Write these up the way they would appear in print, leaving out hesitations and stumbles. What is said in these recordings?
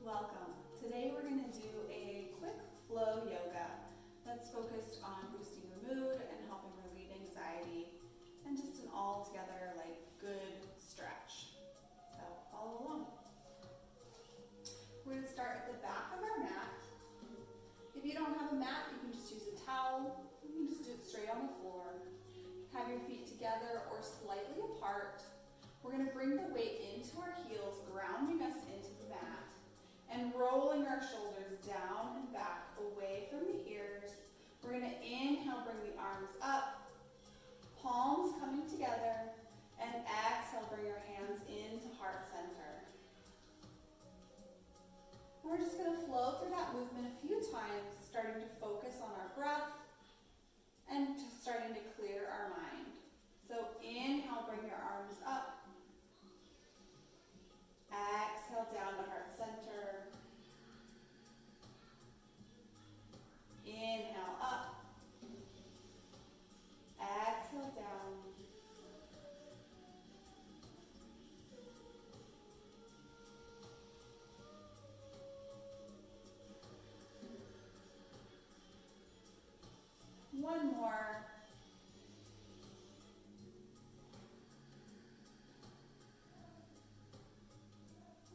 Welcome. Today we're going to do a quick flow yoga that's focused on boosting your mood and helping relieve anxiety and just an all-together good stretch. So follow along. We're going to start at the back of our mat. If you don't have a mat, you can just use a towel. You can just do it straight on the floor. Have your feet together or slightly apart. We're going to bring the weight into our heels, grounding us into the mat, and rolling our shoulders down and back away from the ears. We're going to inhale, bring the arms up, palms coming together, and exhale, bring your hands into heart center. We're just going to flow through that movement a few times, starting to focus on our breath and just starting to clear our mind. So inhale, bring your arms up. Exhale down to heart center. Inhale up. Exhale down. One more.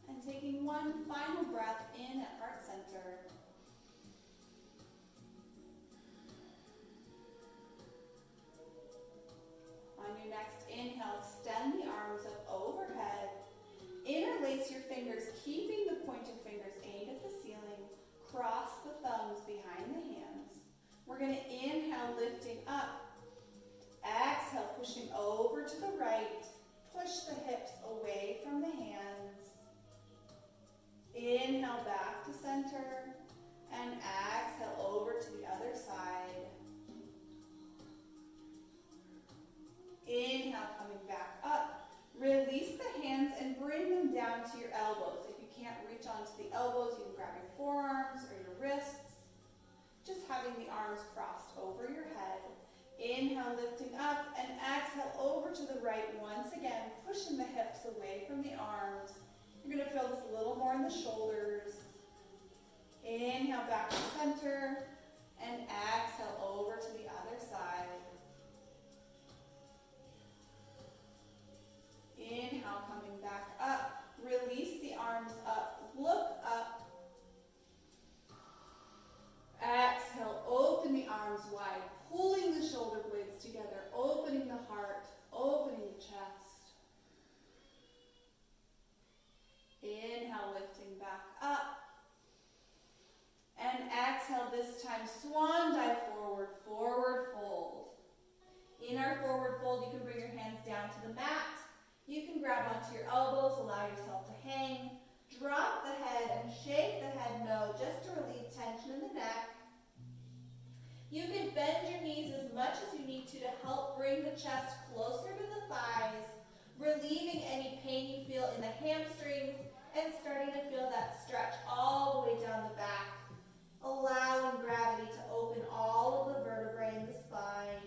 And taking one final breath in at heart center. On your next inhale, extend the arms up overhead. Interlace your fingers, keeping the pointer fingers aimed at the ceiling. Cross the thumbs behind the hands. We're going to inhale, lifting up. Exhale, pushing over to the right. Push the hips away from the hands. Inhale back to center. And exhale over to the other side. Inhale, coming back up. Release the hands and bring them down to your elbows. If you can't reach onto the elbows, you can grab your forearms or your wrists. Just having the arms crossed over your head. Inhale, lifting up, and exhale over to the right once again, pushing the hips away from the arms. You're going to feel this a little more in the shoulders. Inhale, back to center, and exhale over to the other side. Inhale, coming back up. Release the arms up. Look up. Exhale, open the arms wide, pulling the shoulder blades together, opening the heart, opening the chest. Inhale, lifting back up. And exhale, this time swan dive forward, forward fold. In our forward fold, you can bring your hands down to the mat. You can grab onto your elbows, allow yourself to hang. Drop the head and shake the head no, just to relieve tension in the neck. You can bend your knees as much as you need to help bring the chest closer to the thighs, relieving any pain you feel in the hamstrings and starting to feel that stretch all the way down the back, allowing gravity to open all of the vertebrae in the spine.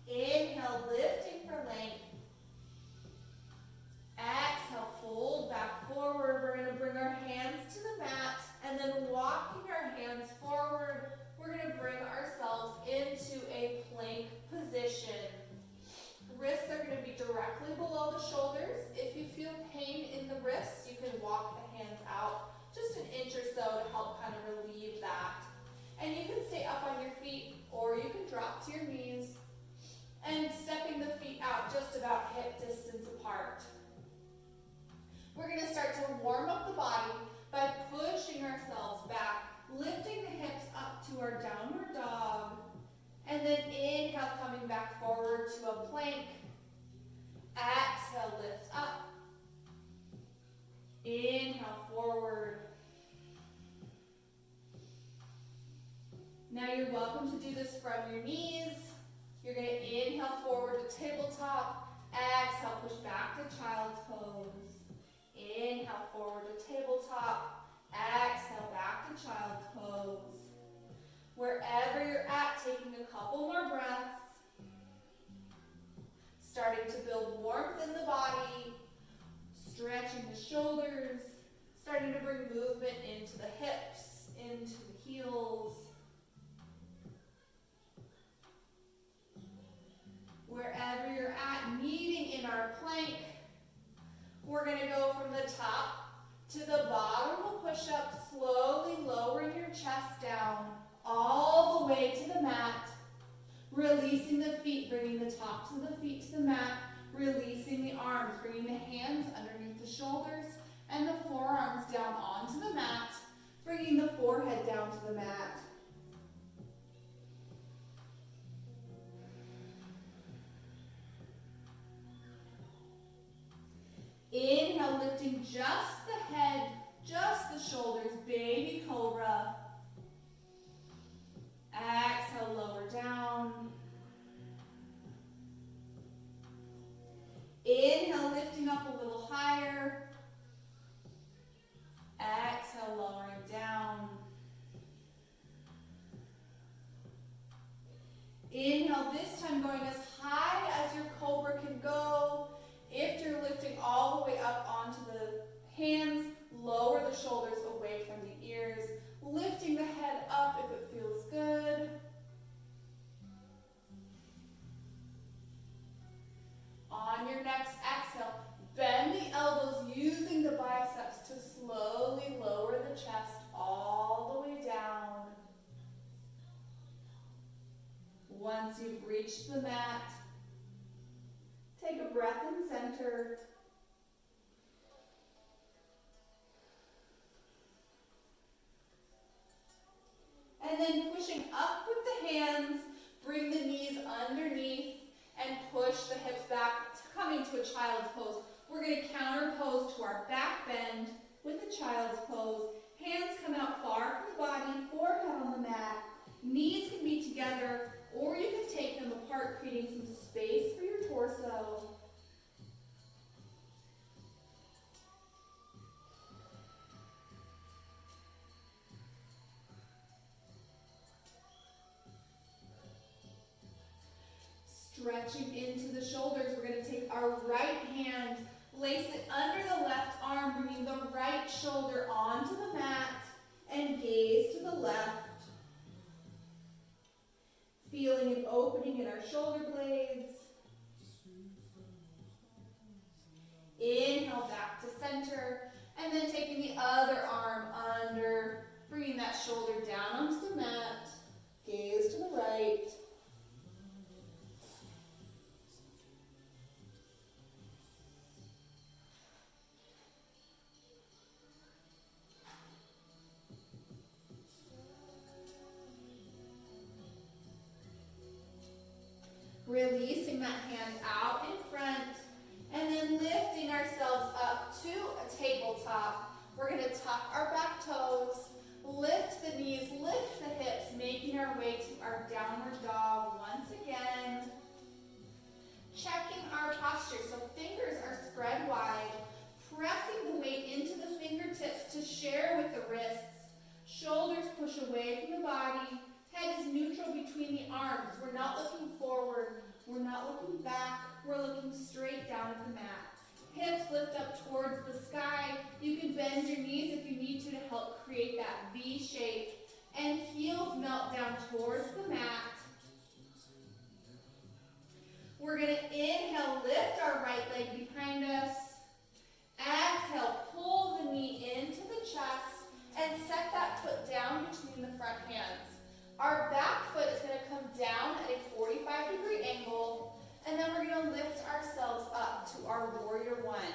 Inhale, lifting for length. Exhale, fold back forward. We're going to bring our hands to the mat and then walking our hands forward, we're going to bring ourselves into a plank position. Wrists are going to be directly below the shoulders. If you feel pain in the wrists, you can walk the hands out just an inch or so to help kind of relieve that. And you can stay up on your feet or you can drop to your knees. And stepping the feet out just about hip distance apart. We're going to start to warm up the body by pushing ourselves back, lifting the hips up to our downward dog, and then inhale, coming back forward to a plank. Exhale, lift up. Inhale, forward. Now you're welcome to do this from your knees. You're going to inhale forward to tabletop. Exhale, push back to child's pose. Inhale forward to tabletop. Exhale back to child's pose. Wherever you're at, taking a couple more breaths. Starting to build warmth in the body, stretching the shoulders, starting to bring movement into the hips, into the heels. Wherever you're at, meeting in our plank, we're going to go from the top to the bottom. We'll push up, slowly lowering your chest down all the way to the mat. Releasing the feet, bringing the tops of the feet to the mat. Releasing the arms, bringing the hands underneath the shoulders and the forearms down onto the mat. Bringing the forehead down to the mat. Inhale, lifting just the head, just the shoulders, baby cobra. Exhale, lower down. Inhale, lifting up a little higher. Exhale, lowering down. Inhale, this time going as high as your cobra can go. If you're lifting all the way up onto the hands, lower the shoulders away from the ears, lifting the head up if it feels good. On your next exhale, bend the elbows using the biceps to slowly lower the chest all the way down. Once you've reached the mat, take a breath in center. And then pushing up with the hands, bring the knees underneath and push the hips back, coming to a child's pose. We're going to counter pose to our back bend with a child's pose. Hands come out far from the body, forehead on the mat. Knees can be together, or you can take them apart, creating some space for your torso. Stretching into the shoulders, we're going to take our right hand, place it under the left arm, bringing the right shoulder onto the mat, and gaze to the left. Feeling an opening in our shoulder blades. Inhale back to center, and then taking the other arm under, bringing that shoulder down onto the mat, gaze to the right. Releasing that hand out in front, and then lifting ourselves up to a tabletop. We're going to tuck our back toes, lift the knees, lift the hips, making our way to our downward dog once again. Checking our posture, so fingers are spread wide, pressing the weight into the fingertips to share with the wrists. Shoulders push away from the body. Head is neutral between the arms. We're not looking forward. We're not looking back. We're looking straight down at the mat. Hips lift up towards the sky. You can bend your knees if you need to help create that V shape. And heels melt down towards the mat. We're going to inhale, lift our right leg behind us. Exhale, pull the knee into the chest and set that foot down between the front hands. Our back foot is going to come down at a 45-degree angle, and then we're going to lift ourselves up to our warrior one.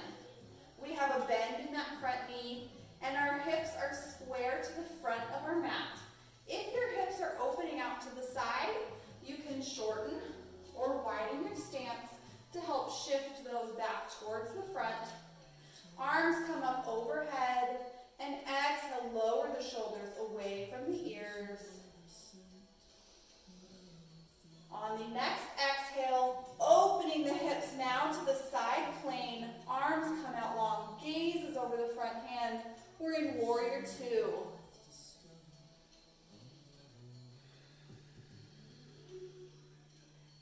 We have a bend in that front knee, and our hips are square to the front of our mat. If your hips are opening out to the side, you can shorten or widen your stance to help shift those back towards the front. Arms come up overhead, and exhale, lower the shoulders away from the ears. On the next exhale, opening the hips now to the side plane. Arms come out long, gazes over the front hand. We're in warrior two.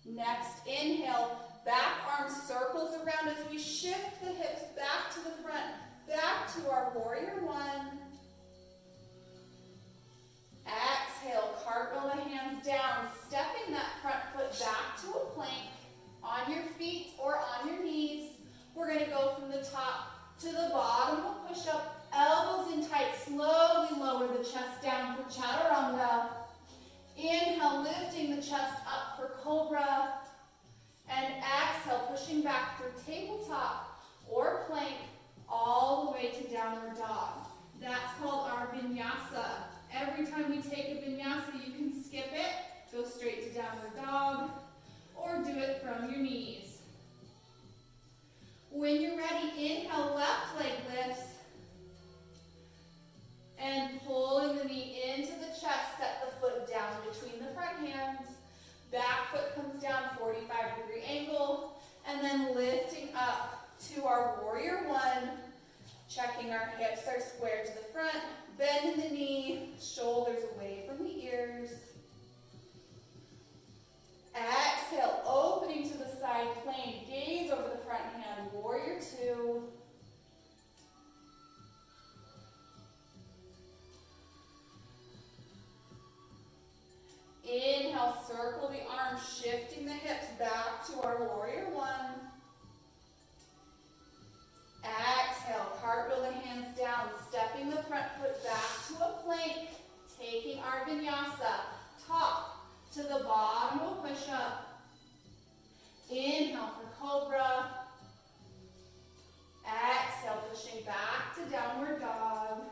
Next inhale, back arm circles around as we shift the hips back to the front, back to our warrior one. Exhale, cartwheel the hands down, stepping that front foot back to a plank on your feet or on your knees. We're going to go from the top to the bottom. We'll push up, elbows in tight, slowly lower the chest down for chaturanga. Inhale, lifting the chest up for cobra. And exhale, pushing back through tabletop or plank all the way to downward dog. That's called our vinyasa. Every time we take a vinyasa, you can skip it, go straight to downward dog, or do it from your knees. When you're ready, inhale, left leg lifts, and pulling the knee into the chest, set the foot down between the front hands. Back foot comes down, 45-degree angle, and then lifting up to our warrior one, checking our hips are square to the front, bend in the knee, shoulders away from the ears. Exhale, opening to the side plane, gaze over the front hand, warrior two. Inhale, circle the arms, shifting the hips back to our warrior one. Exhale, cartwheel the hands down, stepping the front foot back to a plank, taking our vinyasa, top to the bottom, we'll push up. Inhale for cobra. Exhale, pushing back to downward dog.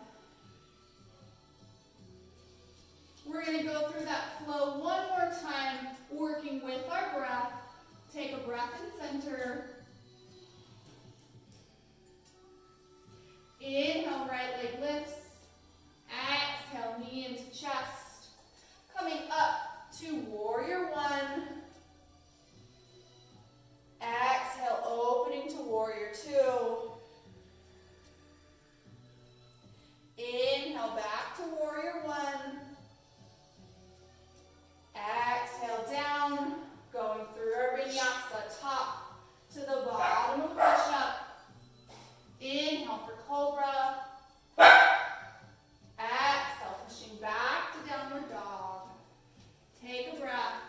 We're going to go through that flow one more time, working with our breath. Take a breath in center. Inhale, right leg lifts. Exhale, knee into chest. Coming up to warrior one. Exhale, opening to warrior two. Inhale, back to warrior one. Exhale, down. Going through our vinyasa, top to the bottom of push up. Inhale for cobra. Exhale, pushing back to downward dog. Take a breath.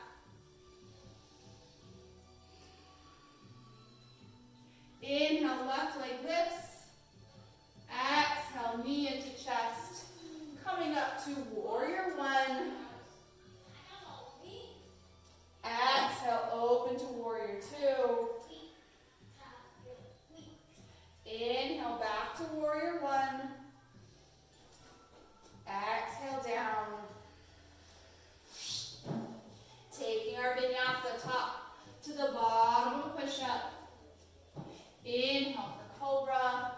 Inhale, left leg lifts. Exhale, knee into chest. Coming up to warrior one. Exhale, open to warrior two. Inhale, back to warrior one. Exhale, down. Taking our vinyasa, top to the bottom of push up. Inhale for cobra.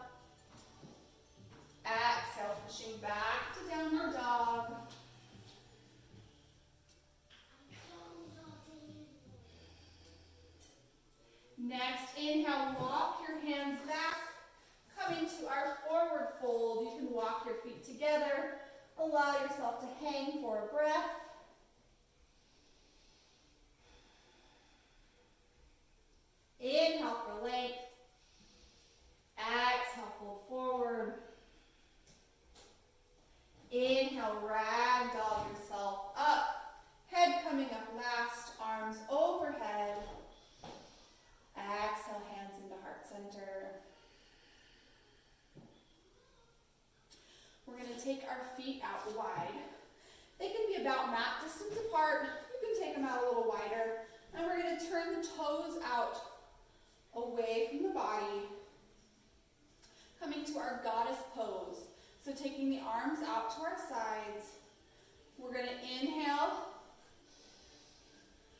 Exhale, pushing back to downward dog. Next, inhale, walk your hands back. Coming to our forward fold, you can walk your feet together. Allow yourself to hang for a breath. Inhale for length. Exhale, fold forward. Inhale, ragdoll yourself up. Head coming up last, arms overhead. Exhale, hands into heart center. We're going to take our feet out wide. They can be about mat distance apart. You can take them out a little wider. And we're going to turn the toes out away from the body. Coming to our goddess pose. So taking the arms out to our sides. We're going to inhale.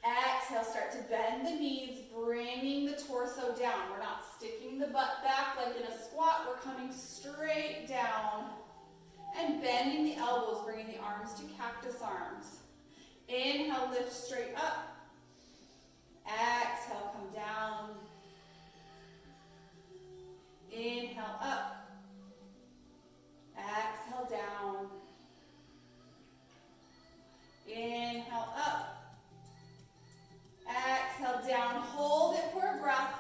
Exhale, start to bend the knees, bringing the torso down. We're not sticking the butt back like in a squat. We're coming straight down and bending the elbows, bringing the arms to cactus arms. Inhale, lift straight up. Exhale, come down. Inhale, up. Exhale, down. Inhale, up. Exhale, down. Hold it for a breath.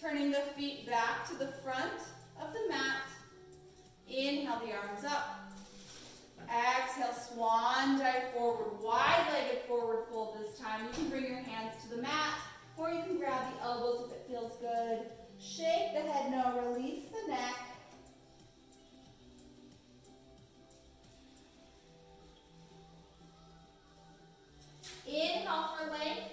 Turning the feet back to the front of the mat. Inhale the arms up. Exhale, swan dive forward, wide-legged forward fold this time. You can bring your hands to the mat, or you can grab the elbows if it feels good. Shake the head, no, release the neck. Inhale for length,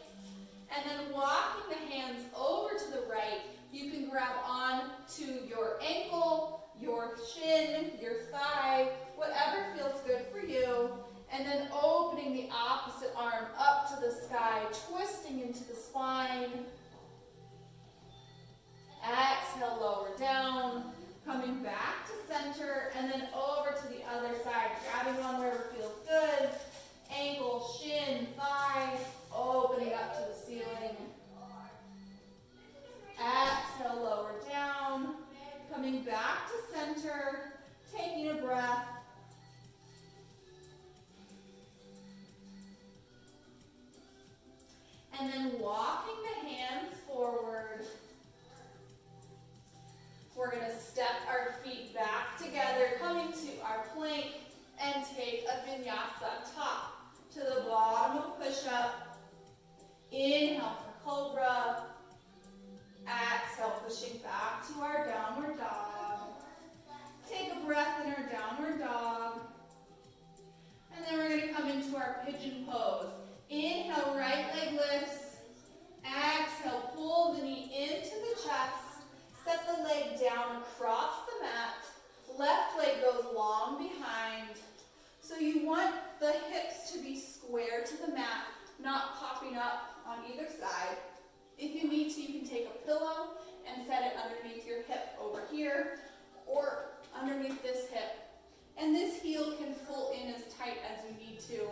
and then walking the hands over to the right. You can grab on to your ankle, your shin, your thigh, whatever feels good for you. And then opening the opposite arm up to the sky, twisting into the spine. Exhale, lower down, coming back to center, and then over to the other side, grabbing on wherever feels good. Ankle, shin, thigh, opening up to the ceiling. Exhale, lower down, coming back to center, taking a breath. And then walking the hands forward. We're going to step our feet back together, coming to our plank, and take a vinyasa top to the bottom of push-up. Inhale for cobra. Exhale, pushing back to our downward dog. Take a breath in our downward dog. And then we're going to come into our pigeon pose. Inhale, right leg lifts. Exhale, pull the knee into the chest. Set the leg down across the mat. Left leg goes long behind. So you want the hips to be square to the mat, not popping up on either side. If you need to, you can take a pillow and set it underneath your hip over here or underneath this hip. And this heel can pull in as tight as you need to.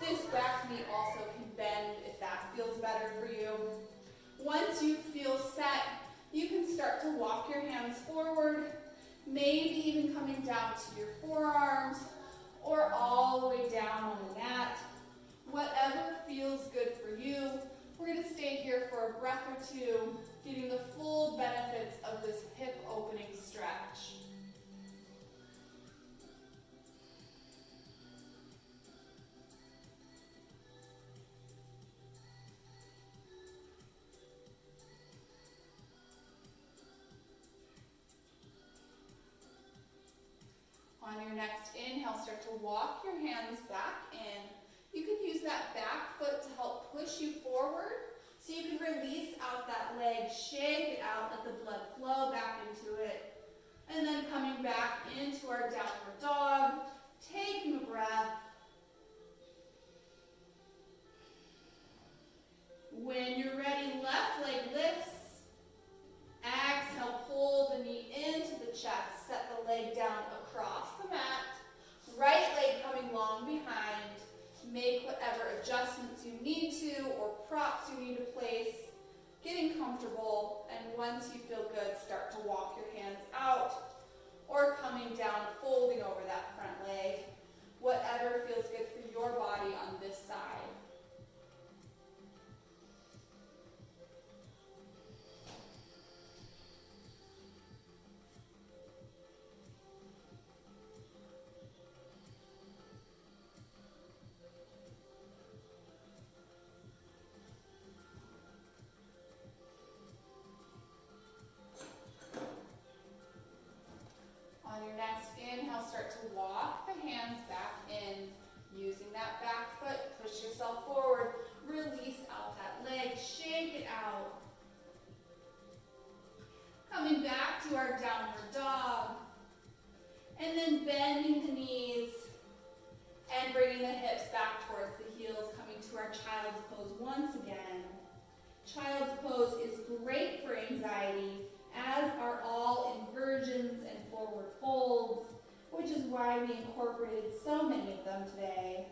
This back knee also can bend if that feels better for you. Once you feel set, you can start to walk your hands forward, maybe even coming down to your forearms or all the way down on the mat. Whatever feels good for you. We're going to stay here for a breath or two, getting the full benefits of this hip opening stretch. On your next inhale, start to walk your hands back in. You can use that back foot to help push you forward. So you can release out that leg, shake it out, let the blood flow back into it. And then coming back into our downward dog, taking a breath. When you're ready, left leg lifts. Exhale, pull the knee into the chest. Set the leg down across the mat. Right leg coming long behind. Make whatever adjustments you need to or props you need to place. Getting comfortable, and once you feel good, start to walk your hands out or coming down, folding over that front leg. Whatever feels good for your body on this side. On your next inhale, start to walk the hands back in. Using that back foot, push yourself forward. Release out that leg, shake it out. Coming back to our downward dog. And then bending the knees and bringing the hips back towards the heels, coming to our child's pose once again. Child's pose is great for anxiety, as are all inversions and forward folds, which is why we incorporated so many of them today.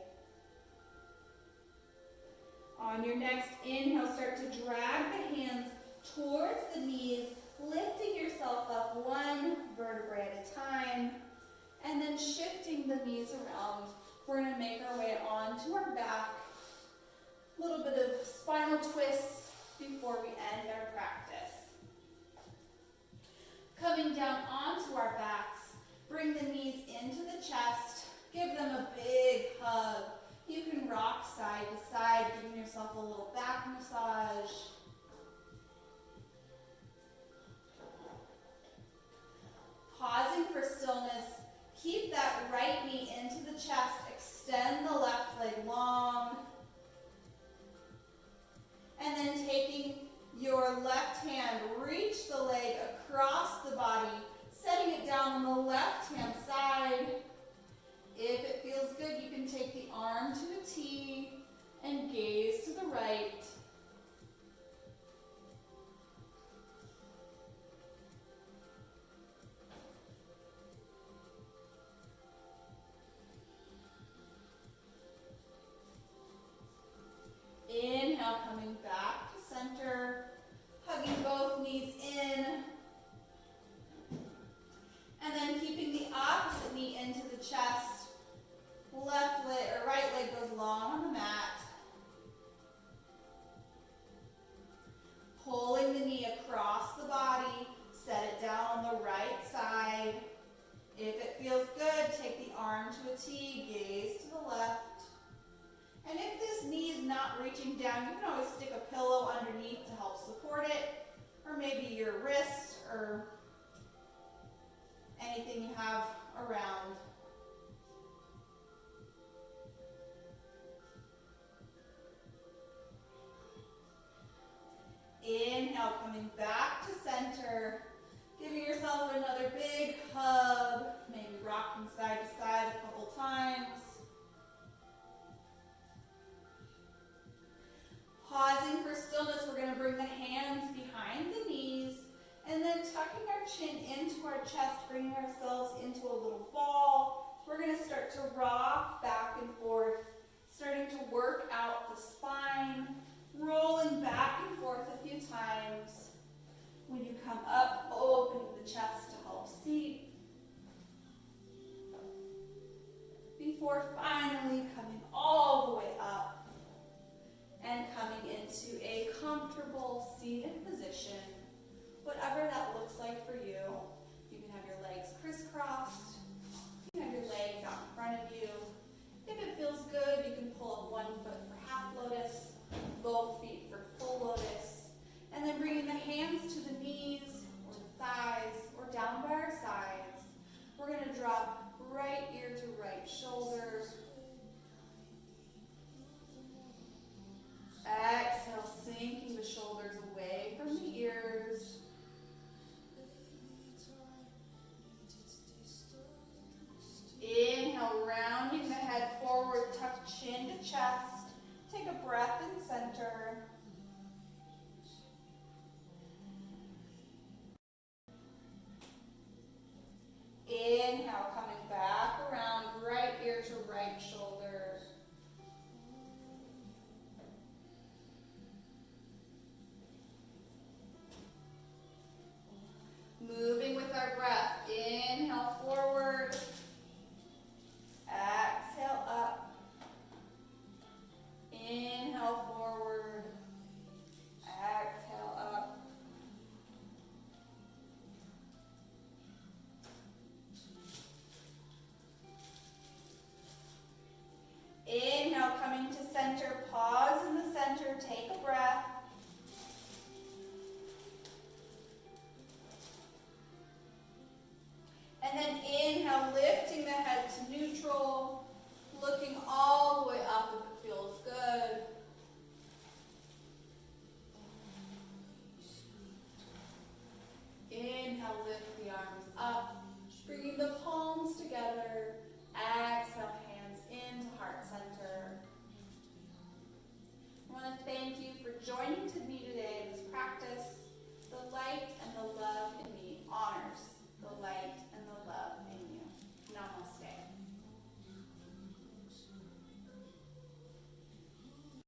On your next inhale, start to drag the hands towards the knees, lifting yourself up one vertebrae at a time, and then shifting the knees around. We're going to make our way onto our back. A little bit of spinal twists before we end our practice. Coming down onto our backs, bring the knees into the chest, give them a big hug. You can rock side to side, giving yourself a little back massage. Pausing for stillness, keep that right knee into the chest, extend the left leg long, and then taking your left hand, reach the leg across the body, setting it down on the left hand side. If it feels good, you can take the arm to a T and gaze to the right. Inhale, coming back to center, hugging both knees in, and then keeping the opposite knee into the chest. Left leg or right leg goes long on the mat. Pulling the knee across the body, set it down on the right side. If it feels good, take the arm to a T, gaze to the left. And if this knee is not reaching down, you can always stick a pillow underneath to help support it, or maybe your wrist or anything you have around. Inhale, coming back to center, giving yourself another big hug, maybe rocking side to side a couple times. Pausing for stillness, we're going to bring the hands behind the knees and then tucking our chin into our chest, bringing ourselves into a little ball. We're going to start to rock back and forth, starting to work out the spine, rolling back and forth a few times. When you come up, opening the chest to help seat. Before finally coming all the way up and coming into a comfortable seated position, whatever that looks like for you. You can have your legs crisscrossed. You can have your legs out in front of you. If it feels good, you can pull up one foot for half lotus, both feet